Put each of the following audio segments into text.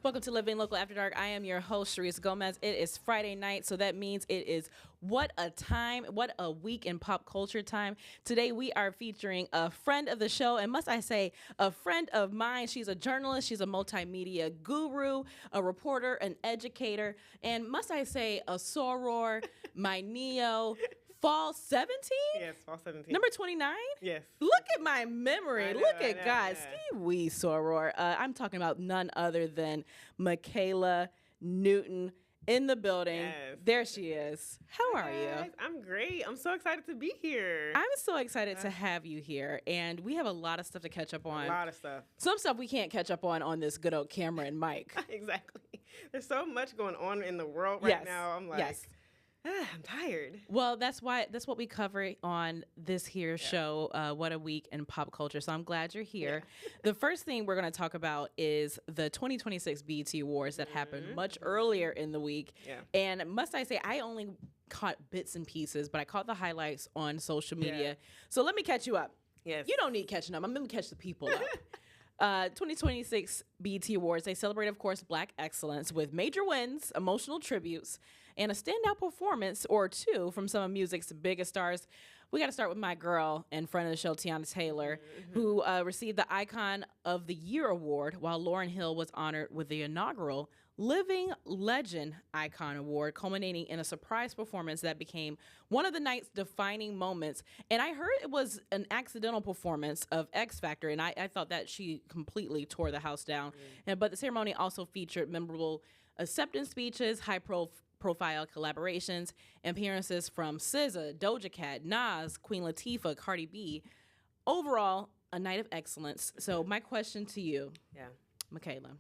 Welcome to Living Local After Dark. I am your host, Sharice Gomez. It is Friday night, so that means it is what a time, what a week in pop culture time. Today we are featuring a friend of the show, and must I say, a friend of mine. She's a journalist, she's a multimedia guru, a reporter, an educator, and must I say, a soror, my Neo. Fall 17? Yes, fall 17. Number 29? Yes. Look at my memory. Look at God. Yeah. Ski wee soror. I'm talking about none other than Mikayla Newton in the building. Yes. There she is. How are you? Guys, I'm great. I'm so excited to be here. I'm so excited to have you here, and we have a lot of stuff to catch up on. A lot of stuff. Some stuff we can't catch up on this good old camera and mic. Exactly. There's so much going on in the world right now. I'm like, I'm tired. Well, that's what we cover on this here show, What a Week in Pop Culture. So I'm glad you're here. Yeah. The first thing we're going to talk about is the 2026 BET Awards that happened much earlier in the week. Yeah. And must I say, I only caught bits and pieces, but I caught the highlights on social media. Yeah. So let me catch you up. Yes. You don't need catching up. I'm going to catch the people up. 2026 BET Awards, they celebrate, of course, Black excellence with major wins, emotional tributes, and a standout performance or two from some of music's biggest stars. We got to start with my girl and friend of the show, Tiana Taylor, who received the Icon of the Year award, while Lauryn Hill was honored with the inaugural Living Legend Icon Award, culminating in a surprise performance that became one of the night's defining moments. And I heard it was an accidental performance of X Factor, and I thought that she completely tore the house down. But the ceremony also featured memorable acceptance speeches, high-profile collaborations, appearances from SZA, Doja Cat, Nas, Queen Latifah, Cardi B. Overall, a night of excellence. So my question to you, Mikayla,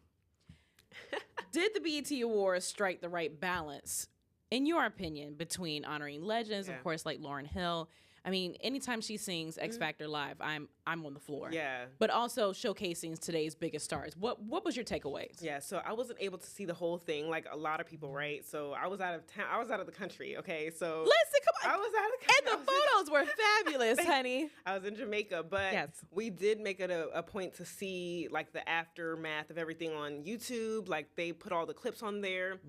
did the BET Awards strike the right balance, in your opinion, between honoring legends, of course, like Lauryn Hill? I mean, anytime she sings X Factor live, I'm on the floor. Yeah. But also showcasing today's biggest stars. What was your takeaways? Yeah, so I wasn't able to see the whole thing like a lot of people, right? So I was out of town. I was out of the country, okay? So listen, come on. I was out of the country. And the photos were fabulous, honey. I was in Jamaica, but we did make it a point to see like the aftermath of everything on YouTube. Like they put all the clips on there.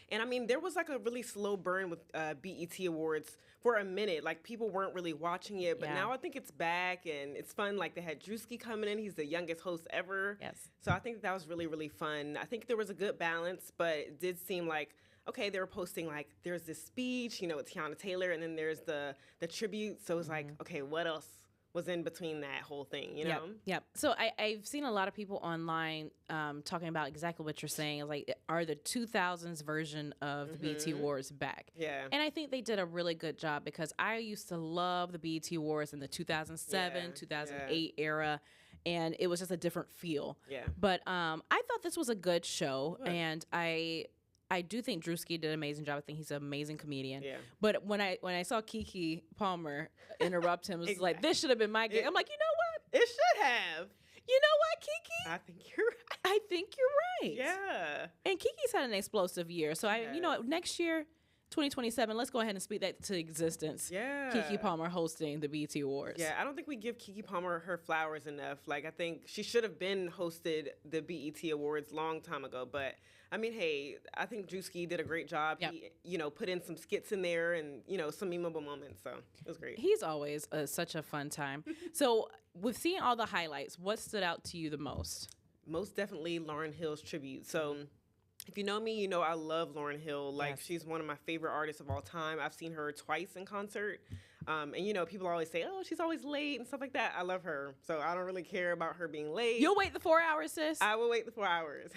And I mean, there was like a really slow burn with BET Awards for a minute. Like people weren't really watching it, but now I think it's back and it's fun. Like they had Drewski coming in. He's the youngest host ever. Yes. So I think that was really, really fun. I think there was a good balance, but it did seem like, okay, they were posting like, there's this speech, you know, with Tiana Taylor, and then there's the tribute. So it's like, okay, what else was in between that whole thing, you know? Yep. So I've seen a lot of people online talking about exactly what you're saying. Like, are the 2000s version of the BET Awards back? Yeah. And I think they did a really good job because I used to love the BET Awards in the 2007, 2008 era. And it was just a different feel. Yeah. But I thought this was a good show. Good. And I do think Drewski did an amazing job. I think he's an amazing comedian. Yeah. But when I saw Keke Palmer interrupt him, it was like, this should have been my gig. I'm like, you know what? It should have. You know what, Keke? I think you're right. I think you're right. Yeah. And Keke's had an explosive year. So you know what, next year, 2027, let's go ahead and speak that to existence. Yeah. Keke Palmer hosting the BET Awards. Yeah, I don't think we give Keke Palmer her flowers enough. Like, I think she should have been hosted the BET Awards long time ago. But, I mean, hey, I think Drewski did a great job. Yep. He, you know, put in some skits in there and, you know, some memorable moments. So it was great. He's always such a fun time. So with seeing all the highlights, what stood out to you the most? Most definitely Lauryn Hill's tribute. So if you know me, you know I love Lauryn Hill. Like, she's one of my favorite artists of all time. I've seen her twice in concert. And, you know, people always say, oh, she's always late and stuff like that. I love her. So I don't really care about her being late. You'll wait the 4 hours, sis? I will wait the 4 hours.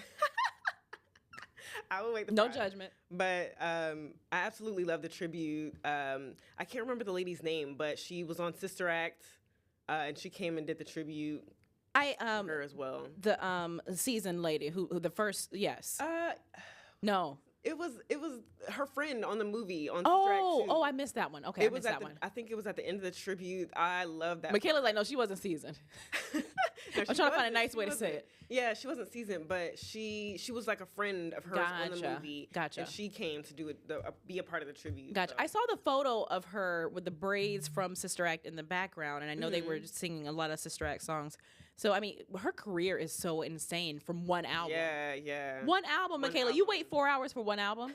I will wait the 4 No hours. judgment. But I absolutely love the tribute. I can't remember the lady's name, but she was on Sister Act, and she came and did the tribute. Her as well. The seasoned lady who the first no. It was her friend on the movie on Sister Act 2. Oh, I missed that one. Okay, I missed that one. I think it was at the end of the tribute. I love that. Mikayla's like, no, she wasn't seasoned. No, I'm trying to find a nice way to say it. Yeah, she wasn't seasoned, but she was like a friend of hers on the movie. Gotcha. And she came to do be a part of the tribute. Gotcha. So. I saw the photo of her with the braids from Sister Act in the background, and I know they were singing a lot of Sister Act songs. So, I mean, her career is so insane from one album. Yeah. One album, Mikayla. You wait 4 hours for one album?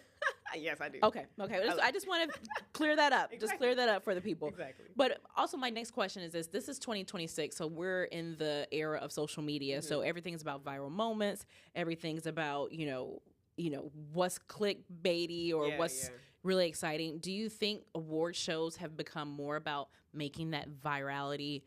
Yes, I do. Okay. I just want to clear that up. Exactly. Just clear that up for the people. Exactly. But also, my next question is this. This is 2026, so we're in the era of social media. So everything's about viral moments. Everything's about, what's clickbaity or what's really exciting. Do you think award shows have become more about making that virality,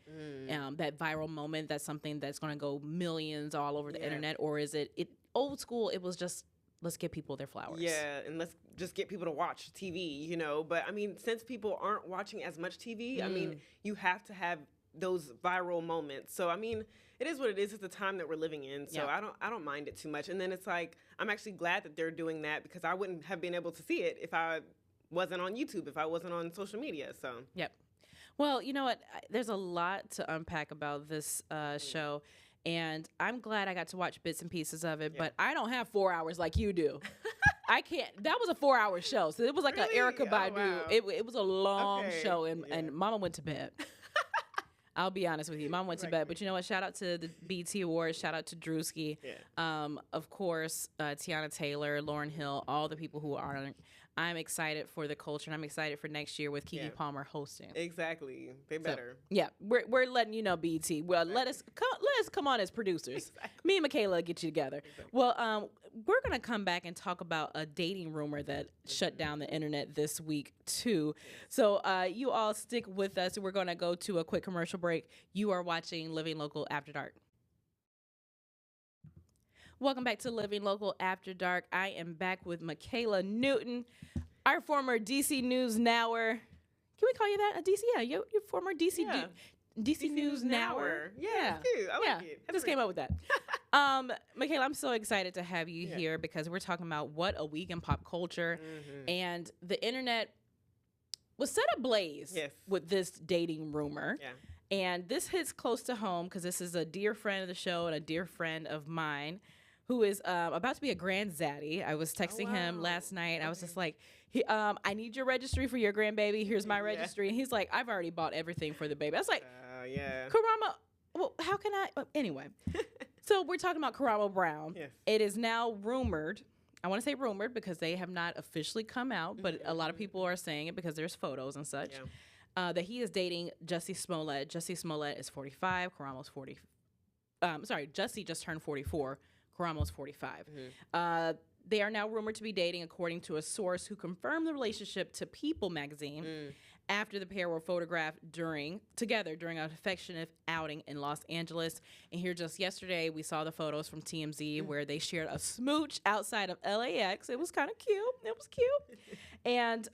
that viral moment? That's something that's going to go millions all over the internet, or is it old school? It was just, let's give people their flowers. Yeah, and let's just get people to watch TV, But I mean, since people aren't watching as much TV, I mean, you have to have those viral moments. So I mean, it is what it is. It's the time that we're living in. So I don't mind it too much. And then it's like, I'm actually glad that they're doing that, because I wouldn't have been able to see it if I wasn't on YouTube, if I wasn't on social media. So yep. Well, you know what? There's a lot to unpack about this show. And I'm glad I got to watch bits and pieces of it, but I don't have 4 hours like you do. I can't. That was a 4-hour show, so it was like an Erykah Badu. Wow. It was a long show, and Mama went to bed. I'll be honest with you, Mom went to bed. But you know what? Shout out to the BT Awards. Shout out to Drewski. Of course, Tiana Taylor, Lauryn Hill, all the people who are on it. I'm excited for the culture, and I'm excited for next year with Keke Palmer hosting. Exactly. They better. So, we're letting you know, BT. Well, let us come on as producers. Exactly. Me and Mikayla get you together. Exactly. Well, we're gonna come back and talk about a dating rumor that shut down the internet this week too. So you all stick with us. We're gonna go to a quick commercial break. You are watching Living Local After Dark. Welcome back to Living Local After Dark. I am back with Mikayla Newton, our former DC News Nower. Can we call you that? A DC? Yeah, you're former DC News Nower. Yeah, it's cute. I like it. I just came up with that. Mikayla, I'm so excited to have you here because we're talking about what a week in pop culture, and the internet was set ablaze with this dating rumor. Yeah. And this hits close to home because this is a dear friend of the show and a dear friend of mine who is about to be a granddaddy. I was texting him last night. Okay. I was just like, I need your registry for your grandbaby. Here's my registry. And he's like, I've already bought everything for the baby. I was like, Karamo, well, how can I? Anyway, so we're talking about Karamo Brown. Yes. It is now rumored. I want to say rumored because they have not officially come out, but a lot of people are saying it because there's photos and such. Yeah. That he is dating Jussie Smollett. Jussie Smollett is 45. Karamo's 40. Jussie just turned 44. Karamo's 45. They are now rumored to be dating, according to a source who confirmed the relationship to People magazine after the pair were photographed together during an affectionate outing in Los Angeles. And here just yesterday, we saw the photos from TMZ where they shared a smooch outside of LAX. It was kind of cute. And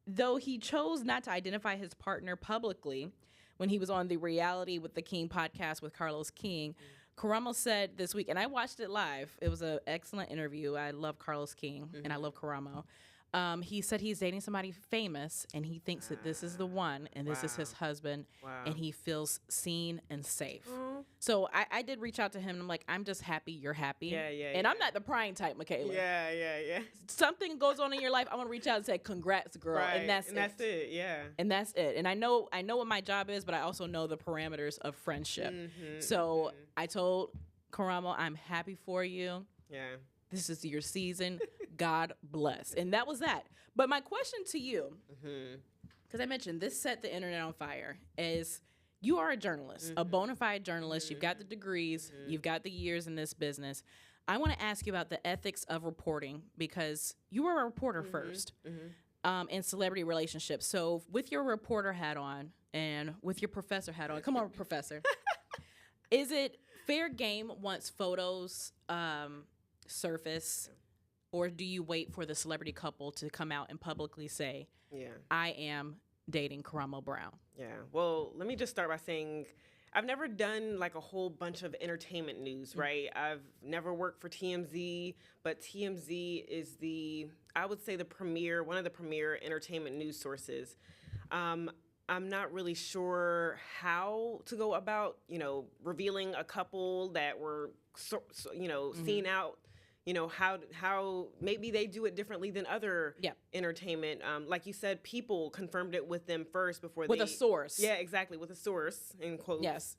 though he chose not to identify his partner publicly when he was on the Reality with the King podcast with Carlos King, Karamo said this week, and I watched it live. It was an excellent interview. I love Carlos King, and I love Karamo. He said he's dating somebody famous, and he thinks that this is the one, and this is his husband, and he feels seen and safe. So I did reach out to him, and I'm like, I'm just happy you're happy. And I'm not the prying type, Mikayla. Yeah. Something goes on in your life, I want to reach out and say, congrats, girl. Right. And that's it. Yeah. And that's it. And I know what my job is, but I also know the parameters of friendship. So I told Karamo, I'm happy for you. Yeah. This is your season. God bless. And that was that. But my question to you, because I mentioned this set the internet on fire, is you are a journalist, a bona fide journalist. You've got the degrees. You've got the years in this business. I want to ask you about the ethics of reporting because you were a reporter first in celebrity relationships. So with your reporter hat on and with your professor hat on, come on, professor, is it fair game once photos surface, or do you wait for the celebrity couple to come out and publicly say, I am dating Karamo Brown? Yeah. Well, let me just start by saying I've never done like a whole bunch of entertainment news, right? I've never worked for TMZ, but TMZ is I would say one of the premier entertainment news sources. I'm not really sure how to go about, revealing a couple that were, seen out. How maybe they do it differently than other entertainment. Like you said, People confirmed it with them first before with a source. Yeah, exactly, with a source, in quotes. Yes.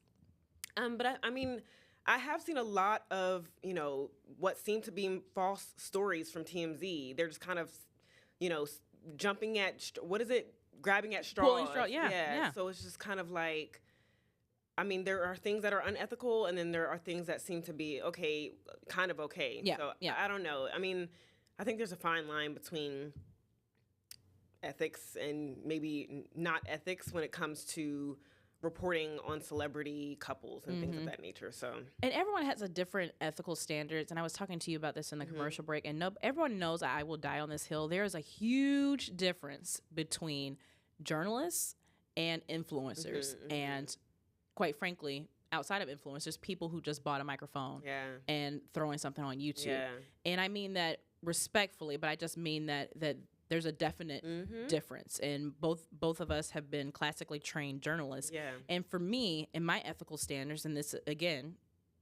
But I mean, I have seen a lot of, what seem to be false stories from TMZ. They're just kind of, jumping at, what is it? Grabbing at straws. Pulling straw, yeah. So it's just kind of like, I mean, there are things that are unethical, and then there are things that seem to be okay, kind of okay. Yeah, so yeah. I don't know. I mean, I think there's a fine line between ethics and maybe not ethics when it comes to reporting on celebrity couples and things of that nature. So, and everyone has a different ethical standards. And I was talking to you about this in the commercial break. And everyone knows I will die on this hill. There is a huge difference between journalists and influencers, and quite frankly, outside of influencers, people who just bought a microphone and throwing something on YouTube. Yeah. And I mean that respectfully, but I just mean that there's a definite difference. And both of us have been classically trained journalists. Yeah. And for me, in my ethical standards, and this, again,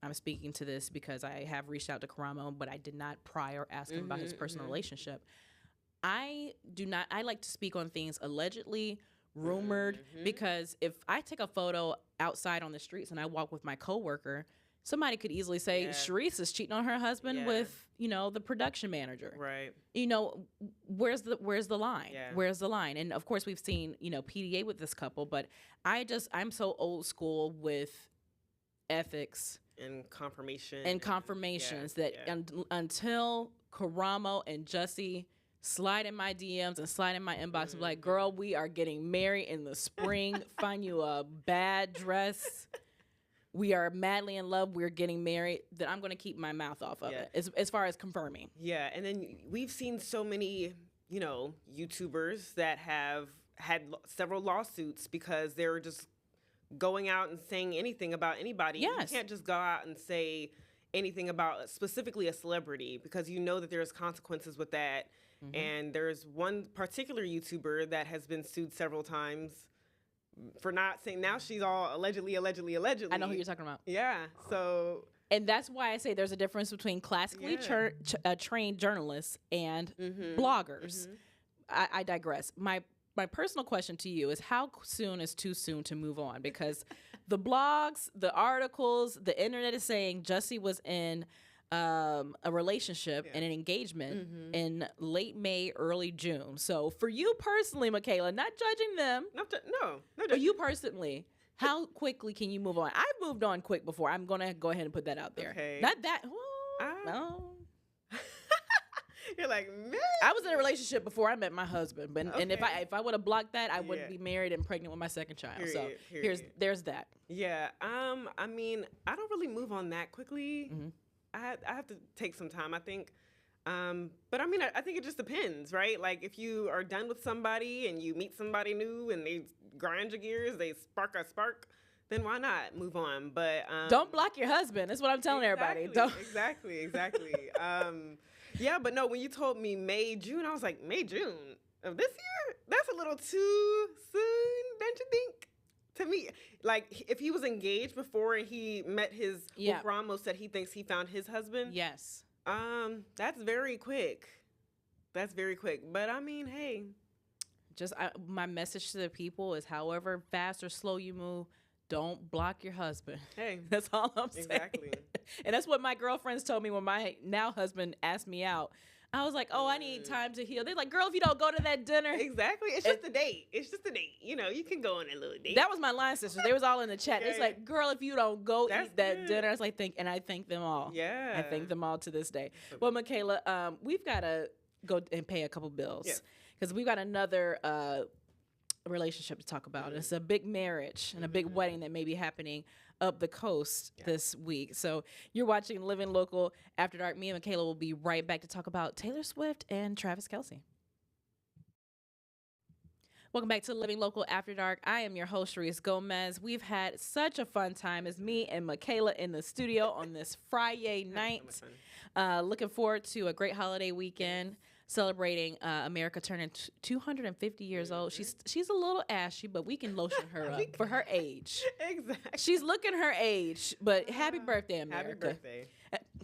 I'm speaking to this because I have reached out to Karamo, but I did not prior ask him about his personal relationship. I like to speak on things allegedly, rumored, because if I take a photo outside on the streets and I walk with my coworker, somebody could easily say Sharice is cheating on her husband with, the production manager. Right. Where's the line? Yeah. Where's the line? And of course we've seen, PDA with this couple, but I'm so old school with ethics and confirmation and confirmations that until Karamo and Jussie slide in my DMs and slide in my inbox and be like, girl, we are getting married in the spring. Find you a bad dress. We are madly in love. We're getting married. Then I'm going to keep my mouth off of it as far as confirming. Yeah. And then we've seen so many, YouTubers that have had several lawsuits because they're just going out and saying anything about anybody. Yes. You can't just go out and say anything about specifically a celebrity because you know that there's consequences with that. And there's one particular YouTuber that has been sued several times for not saying, now she's all allegedly. I know who you're talking about. Yeah. So. And that's why I say there's a difference between classically trained journalists and bloggers. I digress. My personal question to you is, how soon is too soon to move on? Because the blogs, the articles, the internet is saying Jussie was in a relationship and an engagement in late May, early June. So for you personally, Mikayla, not judging them. No. For you personally, how quickly can you move on? I've moved on quick before. I'm going to go ahead and put that out there. Okay. Not that. No. You're like, man. I was in a relationship before I met my husband, but and if I would have blocked that, I wouldn't be married and pregnant with my second child. Period. There's that. Yeah. I mean, I don't really move on that quickly. I have to take some time, I think. But I mean, I think it just depends, right? Like if you are done with somebody and you meet somebody new and they grind your gears, they spark a spark, then why not move on? But don't block your husband. That's what I'm telling everybody. Don't. Exactly. Yeah, but no, when you told me May, June, I was like, May, June of this year? That's a little too soon, don't you think? To me, like if he was engaged before and he met his, Ramos said he thinks he found his husband. Yes. That's very quick. But I mean, hey. Just my message to the people is, however fast or slow you move, don't block your husband. Hey. That's all I'm saying. Exactly. And that's what my girlfriends told me when my now husband asked me out. I was like, oh, I need time to heal. They're like, girl, if you don't go to that dinner. Exactly. It's just a date. You can go on a little date. That was my line sisters. They was all in the chat. It's like, girl, if you don't go eat that dinner. I was like, I thank them all. Yeah. I thank them all to this day. Well, Mikayla, we've got to go and pay a couple bills. Because we've got another relationship to talk about. It's a big marriage and a big wedding that may be happening up the coast this week. So you're watching Living Local After Dark. Me and Mikayla will be right back to talk about Taylor Swift and Travis Kelce. Welcome back to Living Local After Dark. I am your host, Sharice Gomez. We've had such a fun time as me and Mikayla in the studio on this Friday night. Looking forward to a great holiday weekend. Celebrating America turning 250 years old. She's a little ashy, but we can lotion her up for her age. Exactly. She's looking her age, but happy birthday, America. Happy birthday.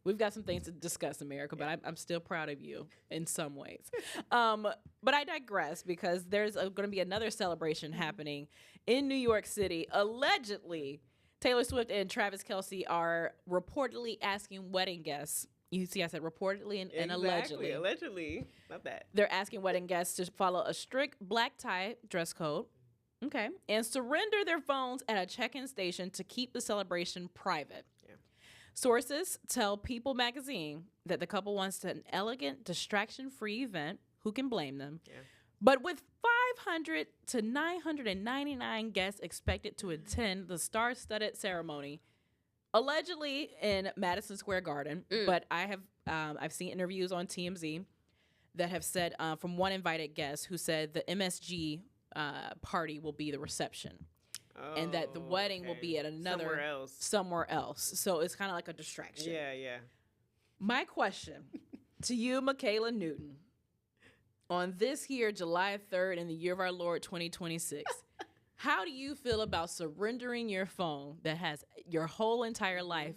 We've got some things to discuss, America, but I'm still proud of you in some ways. But I digress because there's going to be another celebration happening in New York City. Allegedly, Taylor Swift and Travis Kelce are reportedly asking wedding guests. You see, I said reportedly and allegedly. Allegedly. Not that. They're asking wedding guests to follow a strict black tie dress code. Okay. And surrender their phones at a check-in station to keep the celebration private. Yeah. Sources tell People magazine that the couple wants an elegant, distraction-free event. Who can blame them? Yeah. But with 500 to 999 guests expected to attend the star-studded ceremony, allegedly in Madison Square Garden. But I have I've seen interviews on TMZ that have said from one invited guest who said the MSG party will be the reception. And that the wedding will be at another somewhere else. So it's kind of like a distraction. Yeah. My question to you, Mikayla Newton, on this here July 3rd in the year of our Lord 2026, how do you feel about surrendering your phone that has your whole entire life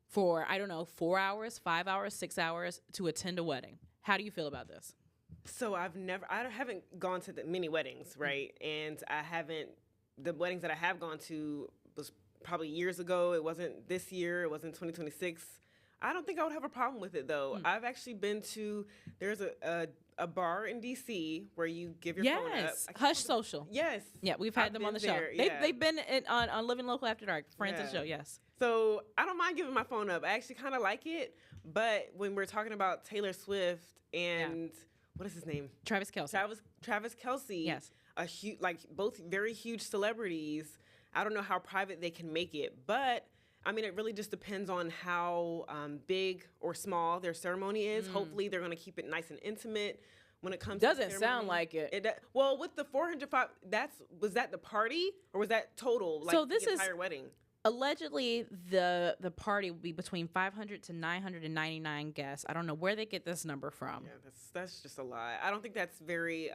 for, I don't know, 4 hours, 5 hours, 6 hours to attend a wedding? How do you feel about this? So I haven't gone to many weddings, right? And the weddings that I have gone to was probably years ago. It wasn't this year. It wasn't 2026. I don't think I would have a problem with it, though. I've actually been to, there's a bar in D.C. where you give your phone up. Yes, Hush Social. Yes. Yeah, we've had them on the show. They've been on Living Local After Dark, friends of the show, yes. So I don't mind giving my phone up. I actually kind of like it. But when we're talking about Taylor Swift and, what is his name? Travis Kelce. Travis Kelce. Yes. Both very huge celebrities. I don't know how private they can make it, but I mean, it really just depends on how big or small their ceremony is. Hopefully, they're going to keep it nice and intimate when it comes to the ceremony. Doesn't sound like it. Well, with the 405, was that the party or was that total, like, the entire wedding? Allegedly, the party will be between 500 to 999 guests. I don't know where they get this number from. Yeah, that's just a lot. I don't think that's very...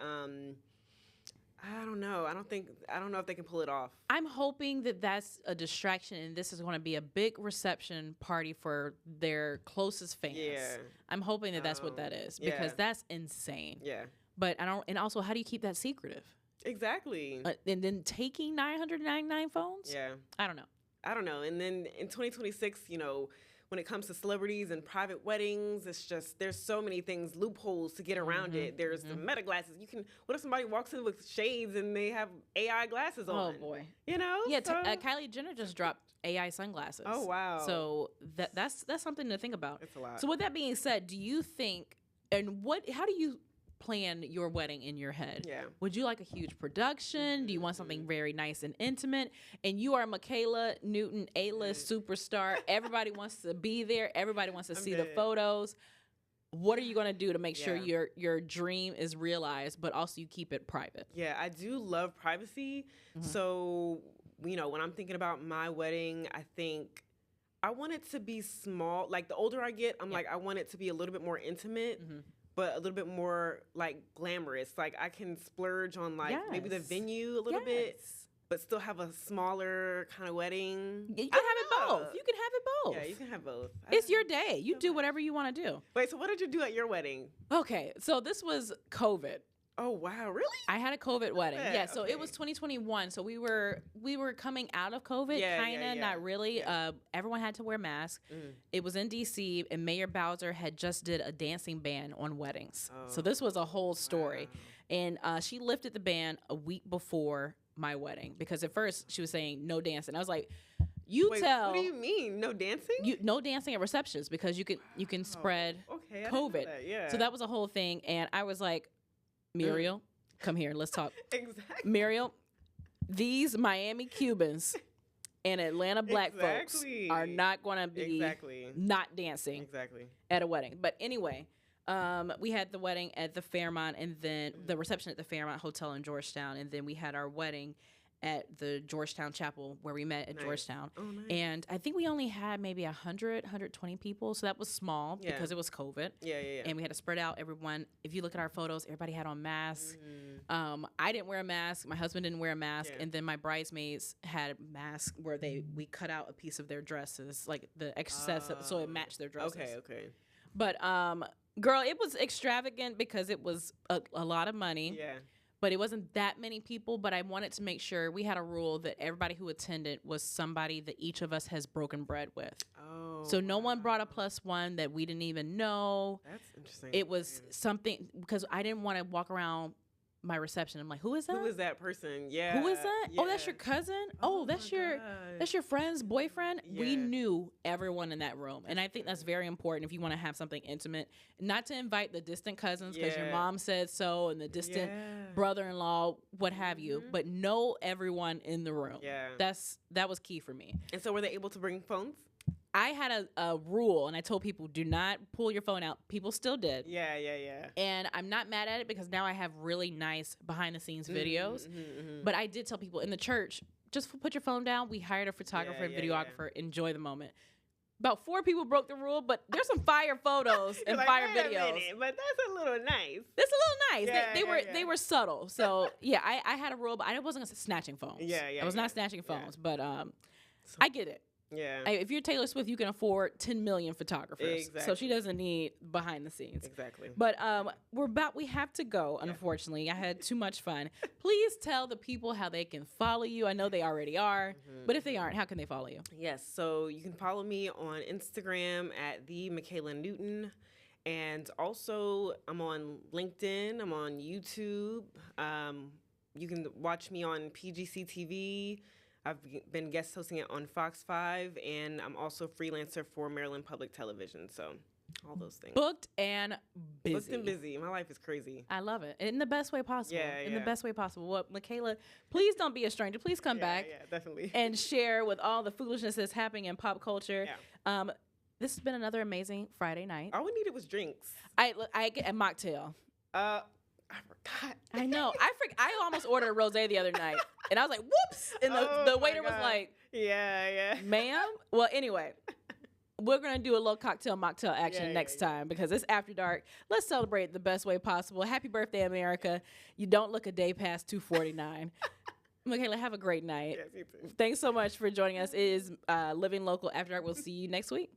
I don't know. I don't know if they can pull it off. I'm hoping that that's a distraction and this is going to be a big reception party for their closest fans. Yeah. I'm hoping that that's what that is because that's insane. Yeah. But and also, how do you keep that secretive? Exactly. And then taking 999 phones? Yeah. I don't know. And then in 2026, when it comes to celebrities and private weddings, it's just, there's so many things, loopholes to get around it. There's the meta glasses. What if somebody walks in with shades and they have AI glasses on? Oh, boy. Yeah, Kylie Jenner just dropped AI sunglasses. Oh, wow. So that's something to think about. It's a lot. So with that being said, do you think, how do you plan your wedding in your head? Yeah. Would you like a huge production? Do you want something very nice and intimate? And you are Mikayla Newton, A-list superstar. Everybody wants to be there. Everybody wants to see the photos. What are you going to do to make sure your dream is realized, but also you keep it private? Yeah, I do love privacy. So, when I'm thinking about my wedding, I think I want it to be small. Like, the older I get, I'm like, I want it to be a little bit more intimate. But a little bit more like glamorous. Like I can splurge on maybe the venue a little bit, but still have a smaller kind of wedding. You can have it both. You can have it both. Yeah, you can have both. It's your day. You do whatever you want to do. Wait, so what did you do at your wedding? Okay, so this was COVID. Oh wow, really? I had a COVID wedding. Yeah, so it was 2021. So we were coming out of COVID, not really. Yeah. Everyone had to wear masks. It was in DC, and Mayor Bowser had just did a dancing ban on weddings. So this was a whole story, and she lifted the ban a week before my wedding because at first she was saying no dancing. I was like, Wait, what do you mean? No dancing? No dancing at receptions because you can spread COVID. So that was a whole thing, and I was like, Muriel, come here. Let's talk. Exactly. Muriel, these Miami Cubans and Atlanta black folks are not going to be not dancing at a wedding. But anyway, we had the wedding at the Fairmont and then the reception at the Fairmont Hotel in Georgetown. And then we had our wedding at the Georgetown Chapel where we met at Georgetown. Oh, nice. And I think we only had maybe 120 people. So that was small because it was COVID. Yeah. And we had to spread out everyone. If you look at our photos, everybody had on masks. I didn't wear a mask. My husband didn't wear a mask. And then my bridesmaids had masks where we cut out a piece of their dresses, like the excess, so it matched their dresses. Okay. But, girl, it was extravagant because it was a lot of money. Yeah. but it wasn't that many people. But I wanted to make sure we had a rule that everybody who attended was somebody that each of us has broken bread with. Oh, so no one brought a +1 that we didn't even know. That's interesting. It was something because I didn't want to walk around my reception. I'm like, who is that? Who is that person? Yeah. Who is that? Yeah. Oh, that's your cousin. Oh, that's your friend's boyfriend. Yeah. We knew everyone in that room, and I think that's very important if you want to have something intimate. Not to invite the distant cousins because your mom said so, and the distant brother-in-law, what have you, but know everyone in the room. Yeah. That was key for me. And so, were they able to bring phones? I had a rule, and I told people, do not pull your phone out. People still did. Yeah. And I'm not mad at it because now I have really nice behind-the-scenes videos. But I did tell people in the church, just put your phone down. We hired a photographer and videographer. Enjoy the moment. About 4 people broke the rule, but there's some fire photos and fire videos. But that's a little nice. It's a little nice. They were subtle. So yeah, I had a rule, but I wasn't snatching phones. I was not snatching phones, but I get it. Yeah. If you're Taylor Swift, you can afford 10 million photographers. Exactly. So she doesn't need behind the scenes. Exactly. But we have to go, unfortunately. I had too much fun. Please tell the people how they can follow you. I know they already are, but if they aren't, how can they follow you? Yes. So you can follow me on Instagram at the Mikayla Newton. And also I'm on LinkedIn. I'm on YouTube. You can watch me on PGC TV. I've been guest hosting it on Fox 5, and I'm also a freelancer for Maryland Public Television. So, all those things. Booked and busy. Booked and busy. My life is crazy. I love it. In the best way possible. In the best way possible. Well, Mikayla, please don't be a stranger. Please come back. Yeah, definitely. And share with all the foolishness that's happening in pop culture. Yeah. This has been another amazing Friday night. All we needed was drinks. I get a mocktail. I forgot. I know. I almost ordered a rosé the other night, and I was like, "Whoops!" And the waiter was like, "Yeah, ma'am." Well, anyway, we're gonna do a little mocktail action next time because it's after dark. Let's celebrate the best way possible. Happy birthday, America! You don't look a day past 2:49. Mikayla, have a great night. Yes, you too. Thanks so much for joining us. It is Living Local After Dark. We'll see you next week.